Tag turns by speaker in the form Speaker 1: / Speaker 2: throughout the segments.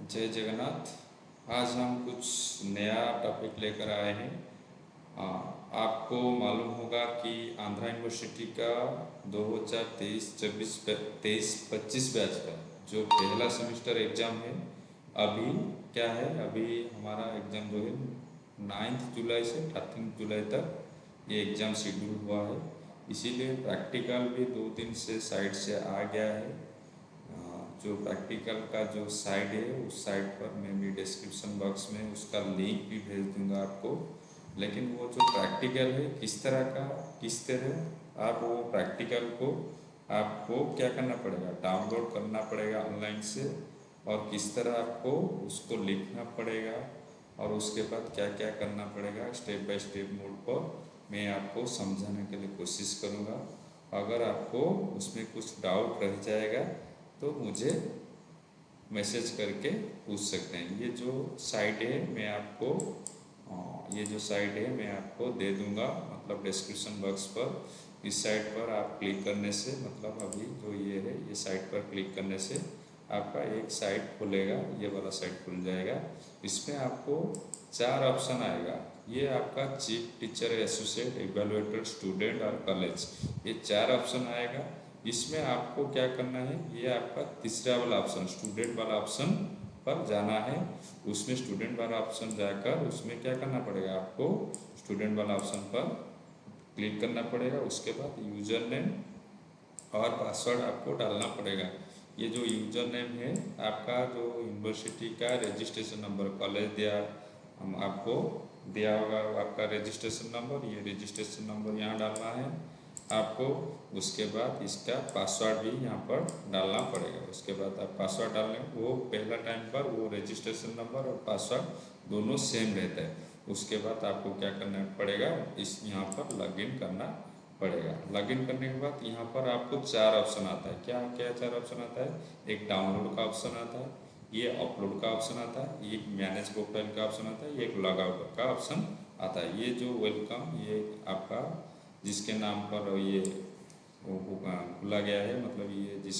Speaker 1: जय जगन्नाथ। आज हम कुछ नया टॉपिक लेकर आए हैं। आपको मालूम होगा कि आंध्रा यूनिवर्सिटी का 2023-24 23-25 बैच का जो पहला सेमेस्टर एग्ज़ाम है, अभी क्या है, अभी हमारा एग्ज़ाम जो है 9 जुलाई से 13 जुलाई तक ये एग्ज़ाम शेड्यूल हुआ है। इसीलिए प्रैक्टिकल भी 2 दिन से साइट से आ गया है। जो प्रैक्टिकल का जो साइट है उस साइट पर मैं भी डिस्क्रिप्शन बॉक्स में उसका लिंक भी भेज दूंगा आपको। लेकिन वो जो प्रैक्टिकल है किस तरह आप वो प्रैक्टिकल को आपको क्या करना पड़ेगा, डाउनलोड करना पड़ेगा ऑनलाइन से, और किस तरह आपको उसको लिखना पड़ेगा और उसके बाद क्या क्या करना पड़ेगा स्टेप बाय स्टेप मोड पर मैं आपको समझाने के लिए कोशिश करूँगा। अगर आपको उसमें कुछ डाउट रह जाएगा तो मुझे मैसेज करके पूछ सकते हैं। ये जो साइट है मैं आपको दे दूंगा, मतलब डिस्क्रिप्शन बॉक्स पर। इस साइट पर आप क्लिक करने से, मतलब अभी जो ये है ये साइट पर क्लिक करने से आपका एक साइट खुलेगा, ये वाला साइट खुल जाएगा। इसमें आपको 4 ऑप्शन आएगा। ये आपका chief teacher, associate, evaluator, student और कॉलेज, ये 4 ऑप्शन आएगा। इसमें आपको क्या करना है, ये आपका तीसरा वाला ऑप्शन स्टूडेंट वाला ऑप्शन पर जाना है। उसमें स्टूडेंट वाला ऑप्शन जाकर उसमें क्या करना पड़ेगा, आपको स्टूडेंट वाला ऑप्शन पर क्लिक करना पड़ेगा। उसके बाद यूज़र नेम और पासवर्ड आपको डालना पड़ेगा। ये जो यूज़र नेम है आपका जो यूनिवर्सिटी का रजिस्ट्रेशन नंबर, कॉलेज दिया हम आपको दिया होगा आपका रजिस्ट्रेशन नंबर, ये रजिस्ट्रेशन नंबर यहाँ डालना है आपको। उसके बाद इसका पासवर्ड भी यहाँ पर डालना पड़ेगा। उसके बाद आप पासवर्ड डालने, वो पहला टाइम पर वो रजिस्ट्रेशन नंबर और पासवर्ड दोनों सेम रहता है। उसके बाद आपको क्या करना पड़ेगा, इस यहाँ पर लॉगिन करना पड़ेगा। लॉगिन करने के बाद यहाँ पर आपको 4 ऑप्शन आता है। क्या क्या 4 ऑप्शन आता है, एक डाउनलोड का ऑप्शन आता है, ये अपलोड का ऑप्शन आता है, एक मैनेज प्रोफाइल का ऑप्शन आता है, एक लॉग आउट का ऑप्शन आता है। ये जो वेलकम, ये आपका जिसके नाम पर ये खुला गया है, मतलब ये जिस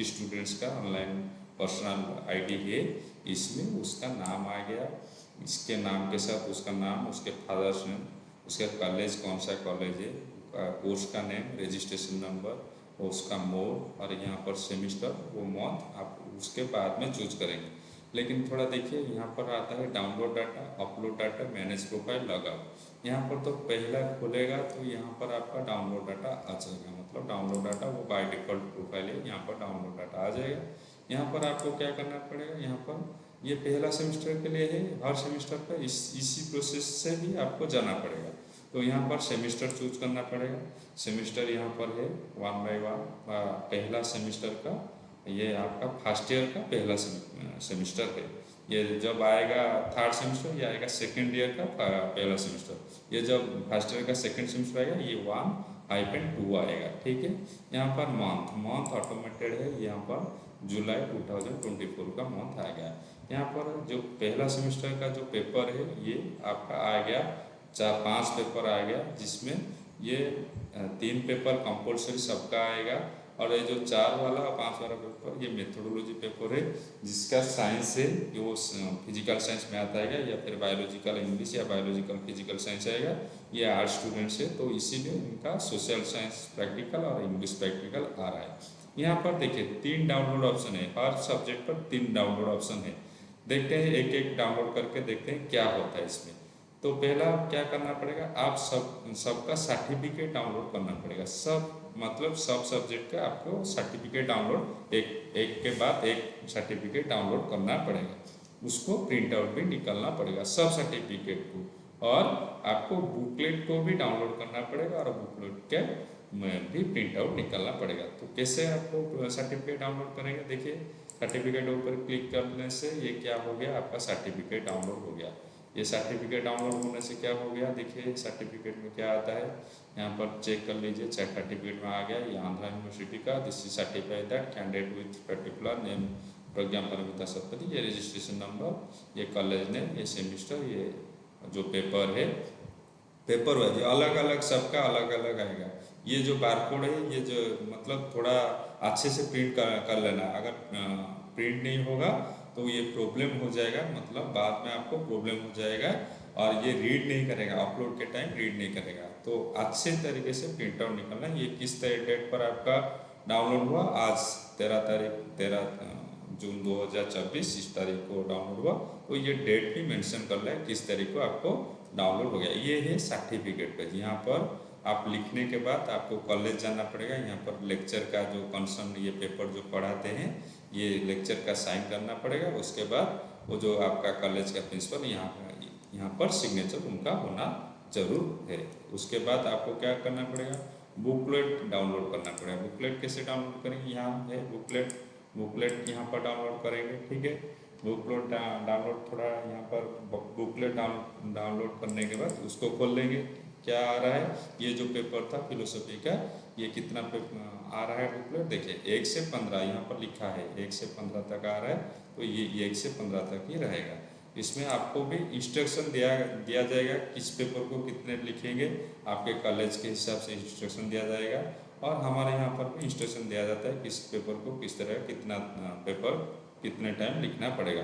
Speaker 1: स्टूडेंट्स का ऑनलाइन पर्सनल आईडी है, इसमें उसका नाम आ गया। इसके नाम के साथ उसका नाम, उसके फादर्स नेम, उसका कॉलेज कौन सा कॉलेज है, कोर्स का नेम, रजिस्ट्रेशन नंबर और उसका मोड, और यहाँ पर सेमिस्टर, वो मंथ आप उसके बाद में चूज करेंगे। लेकिन थोड़ा देखिए, यहाँ पर आता है download data, upload data, manage profile, logout. यहाँ पर तो पहला खुलेगा तो यहाँ पर आपका डाउनलोड डाटा आ जाएगा, मतलब डाउनलोड डाटा वो बाय डिफ़ॉल्ट प्रोफाइल है, यहाँ पर डाउनलोड डाटा आ जाएगा। यहाँ पर आपको क्या करना पड़ेगा, यहाँ पर ये पहला सेमेस्टर के लिए है, हर सेमेस्टर पर इसी प्रोसेस से ही आपको जाना पड़ेगा। तो यहाँ पर सेमेस्टर चूज करना पड़ेगा। सेमेस्टर यहाँ पर है 1 बाय 1 पहला सेमेस्टर का, ये आपका फर्स्ट ईयर का पहला सेमेस्टर है। ये जब आएगा थर्ड सेमेस्टर, ये आएगा सेकेंड ईयर का पहला सेमेस्टर। ये जब फर्स्ट ईयर का सेकेंड सेमेस्टर आएगा ये 1-2 आएगा, ठीक है। यहाँ पर मंथ ऑटोमेटेड है, यहाँ पर जुलाई 2024 का मंथ आ गया। यहाँ पर जो पहला सेमेस्टर का जो पेपर है ये आपका आ गया 4-5 पेपर आ गया, जिसमें ये 3 पेपर कंपल्सरी सबका आएगा, और ये जो 4 वाला और 5 वाला पेपर ये मेथोडोलॉजी पेपर है, जिसका साइंस है वो फिजिकल साइंस में आता है, या फिर बायोलॉजिकल इंग्लिश या बायोलॉजिकल फिजिकल साइंस आएगा। ये आर्ट स्टूडेंट्स है तो इसीलिए इनका सोशल साइंस प्रैक्टिकल और इंग्लिश प्रैक्टिकल आ रहा है। यहाँ पर देखिए 3 डाउनलोड ऑप्शन है, हर सब्जेक्ट पर 3 डाउनलोड ऑप्शन है। देखते हैं एक एक डाउनलोड करके देखते हैं क्या होता है इसमें। तो पहला क्या करना पड़ेगा, आप सबका सर्टिफिकेट डाउनलोड करना पड़ेगा। मतलब सब सब्जेक्ट का आपको सर्टिफिकेट डाउनलोड एक के बाद एक सर्टिफिकेट डाउनलोड करना पड़ेगा। उसको प्रिंट आउट भी निकालना पड़ेगा सब सर्टिफिकेट को, और आपको बुकलेट को भी डाउनलोड करना पड़ेगा, और बुकलेट के में भी प्रिंट आउट निकालना पड़ेगा। तो कैसे आपको सर्टिफिकेट डाउनलोड करेंगे, देखिए सर्टिफिकेट ऊपर क्लिक करने से ये क्या हो गया, आपका सर्टिफिकेट डाउनलोड हो गया। ये सर्टिफिकेट डाउनलोड होने से क्या हो गया, देखिए सर्टिफिकेट में क्या आता है, यहाँ पर चेक कर लीजिए। सर्टिफिकेट में आ गया ये आंध्रा यूनिवर्सिटी का, this is certified that candidate with particular name Pragya Paramita Satpathy, ये रजिस्ट्रेशन नंबर, ये कॉलेज नेम, ये सेमिस्टर, ये जो पेपर है, पेपर वाइज अलग अलग सबका अलग अलग आएगा। ये जो बारकोड है, ये जो मतलब थोड़ा अच्छे से प्रिंट कर लेना, अगर प्रिंट नहीं होगा तो ये प्रॉब्लम हो जाएगा, मतलब बाद में आपको प्रॉब्लम हो जाएगा और ये रीड नहीं करेगा, अपलोड के टाइम रीड नहीं करेगा। तो अच्छे तरीके से प्रिंट आउट निकलना। ये किस डेट पर आपका डाउनलोड हुआ, आज 13 जून 2024 इस तारीख को डाउनलोड हुआ, तो ये डेट भी मेंशन कर लें किस तारीख को आपको डाउनलोड हो गया। ये है सर्टिफिकेट पेज। यहाँ पर आप लिखने के बाद आपको कॉलेज जाना पड़ेगा, यहाँ पर लेक्चर का जो कंसर्न ये पेपर जो पढ़ाते हैं ये लेक्चर का साइन करना पड़ेगा। उसके बाद वो जो आपका कॉलेज का प्रिंसिपल यहाँ पर सिग्नेचर उनका होना जरूर है। उसके बाद आपको क्या करना पड़ेगा, बुकलेट डाउनलोड करना पड़ेगा। बुकलेट कैसे डाउनलोड करेंगे, यहाँ है बुकलेट यहाँ पर डाउनलोड करेंगे, ठीक है। बुकलेट डाउनलोड थोड़ा यहाँ पर बुकलेट डाउनलोड करने के बाद उसको खोल लेंगे। क्या आ रहा है, ये जो पेपर था फिलोसफी का, ये कितना आ रहा है बुकलेट, देखिए 1 से 15 यहाँ पर लिखा है, 1 से 15 तक आ रहा है, तो ये 1 से 15 तक ही रहेगा। इसमें आपको भी इंस्ट्रक्शन दिया जाएगा किस पेपर को कितने लिखेंगे, आपके कॉलेज के हिसाब से इंस्ट्रक्शन दिया जाएगा। और हमारे यहाँ पर भी इंस्ट्रक्शन दिया जाता है किस पेपर को किस तरह कितना पेपर कितने टाइम लिखना पड़ेगा,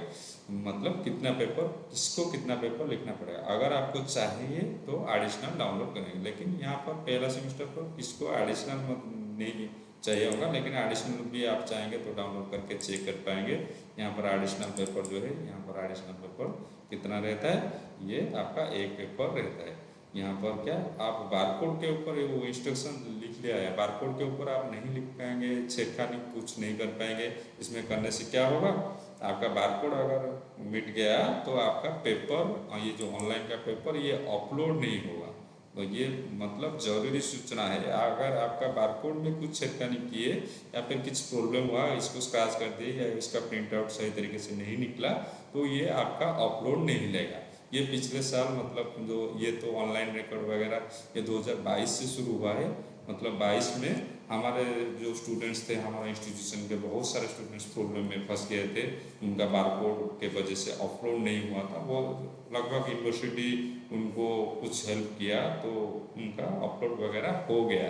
Speaker 1: मतलब कितना पेपर किसको कितना पेपर लिखना पड़ेगा। अगर आपको चाहिए तो एडिशनल डाउनलोड करेंगे, लेकिन यहाँ पर पहला सेमेस्टर पर किसको एडिशनल नहीं चाहिए होगा, लेकिन एडिशनल भी आप चाहेंगे तो डाउनलोड करके चेक कर पाएंगे। यहाँ पर एडिशनल पेपर जो है, यहाँ पर एडिशनल पेपर कितना रहता है, ये आपका एक पेपर रहता है। यहाँ पर क्या आप बारकोड के ऊपर वो इंस्ट्रक्शन लिख लिया है, बारकोड के ऊपर आप नहीं लिख पाएंगे, छेड़खानी कुछ नहीं कर पाएंगे। इसमें करने से क्या होगा, आपका बारकोड अगर मिट गया तो आपका पेपर, ये जो ऑनलाइन का पेपर ये अपलोड नहीं होगा। तो ये मतलब जरूरी सूचना है। अगर आपका बारकोड में कुछ छेड़खानी किए या फिर कुछ प्रॉब्लम हुआ, इसको स्क्रैच कर दिए या इसका प्रिंट आउट सही तरीके से नहीं निकला, तो ये आपका अपलोड नहीं लेगा। ये पिछले साल मतलब जो ये तो ऑनलाइन रिकॉर्ड वगैरह ये 2022 से शुरू हुआ है, मतलब 22 में हमारे जो स्टूडेंट्स थे, हमारे इंस्टीट्यूशन के बहुत सारे स्टूडेंट्स प्रॉब्लम में फंस गए थे। उनका बारकोड के वजह से अपलोड नहीं हुआ था, वो लगभग यूनिवर्सिटी उनको कुछ हेल्प किया तो उनका अपलोड वगैरह हो गया।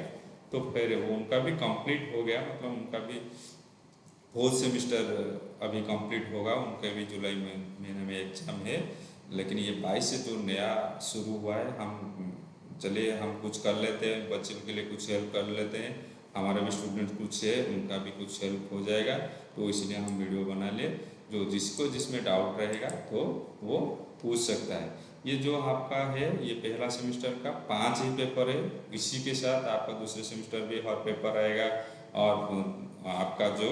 Speaker 1: तो फिर वो उनका भी कंप्लीट हो गया, मतलब उनका भी फोर्थ सेमिस्टर अभी कंप्लीट होगा, उनके भी जुलाई महीने में एग्जाम है। लेकिन ये 22 से जो नया शुरू हुआ है, हम चलिए हम कुछ कर लेते हैं, बच्चे के लिए कुछ हेल्प कर लेते हैं, हमारे भी स्टूडेंट कुछ है उनका भी कुछ हेल्प हो जाएगा। तो इसलिए हम वीडियो बना ले, जो जिसको जिसमें डाउट रहेगा तो वो पूछ सकता है। ये जो आपका है ये पहला सेमेस्टर का 5 ही पेपर है, इसी के साथ आपका दूसरे सेमेस्टर भी हर पेपर आएगा, और आपका जो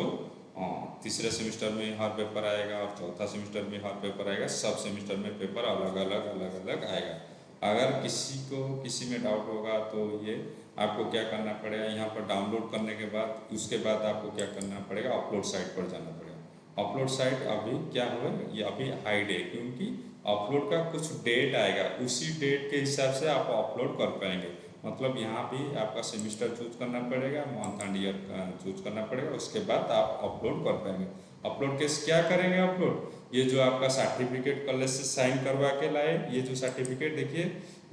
Speaker 1: तीसरे सेमेस्टर में हर पेपर आएगा और चौथा सेमेस्टर में हर पेपर आएगा। सब सेमेस्टर में पेपर अलग अलग आएगा। अगर किसी को किसी में डाउट होगा तो ये आपको क्या करना पड़ेगा, यहाँ पर डाउनलोड करने के बाद उसके बाद आपको क्या करना पड़ेगा, अपलोड साइट पर जाना पड़ेगा। अपलोड साइट अभी क्या होगा, ये अभी हाइड है, क्योंकि अपलोड का कुछ डेट आएगा, उसी डेट के हिसाब से आप अपलोड कर पाएंगे। मतलब यहाँ भी आपका सेमिस्टर चूज करना पड़ेगा, मंथ एंड ईयर चूज करना पड़ेगा, उसके बाद आप अपलोड कर पाएंगे। अपलोड के क्या करेंगे, अपलोड ये जो आपका सर्टिफिकेट कॉलेज से साइन करवा के लाए, ये जो सर्टिफिकेट देखिए,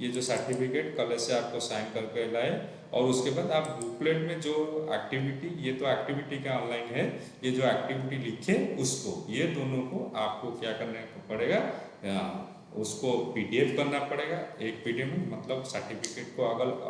Speaker 1: ये जो सर्टिफिकेट कॉलेज से आपको साइन करके लाए, और उसके बाद आप बुकलेट में जो एक्टिविटी, ये तो एक्टिविटी का ऑनलाइन है, ये जो एक्टिविटी लिखे उसको, ये दोनों को आपको क्या करना पड़ेगा, उसको पीडीएफ करना पड़ेगा। एक पीडीएफ में मतलब सर्टिफिकेट को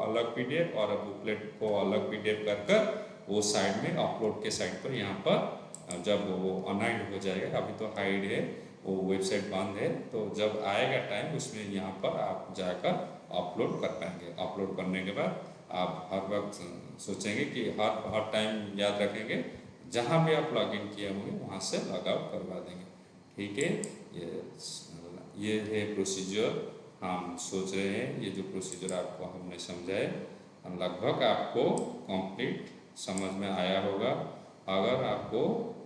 Speaker 1: अलग पीडीएफ और बुकलेट को अलग पीडीएफ कर वो साइड में अपलोड के साइड पर, यहाँ पर जब वो अनहाइड हो जाएगा, अभी तो हाइड है, वो वेबसाइट बंद है, तो जब आएगा टाइम उसमें यहाँ पर आप जाकर अपलोड कर पाएंगे। अपलोड करने के बाद आप हर वक्त सोचेंगे कि हर टाइम याद रखेंगे, जहाँ भी आप लॉगिन किए होंगे वहाँ से लॉग आउट करवा देंगे, ठीक है। ये है प्रोसीजर हम सोच रहे हैं। ये जो प्रोसीजर आपको हमने समझाए, लगभग आपको कंप्लीट समझ में आया होगा। अगर आपको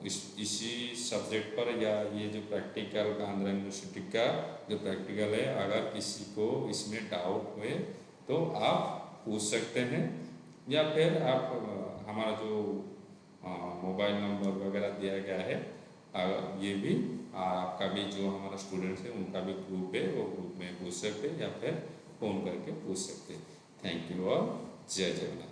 Speaker 1: इसी सब्जेक्ट पर या ये जो प्रैक्टिकल का आंध्रा यूनिवर्सिटी का जो प्रैक्टिकल है, अगर किसी को इसमें डाउट हुए तो आप पूछ सकते हैं, या फिर आप हमारा जो मोबाइल नंबर वगैरह दिया गया है, ये भी आपका भी जो हमारा स्टूडेंट्स है उनका भी ग्रुप है, वो ग्रुप में पूछ सकते हैं या फिर फ़ोन करके पूछ सकते हैं। थैंक यू और जय जगन्नाथ।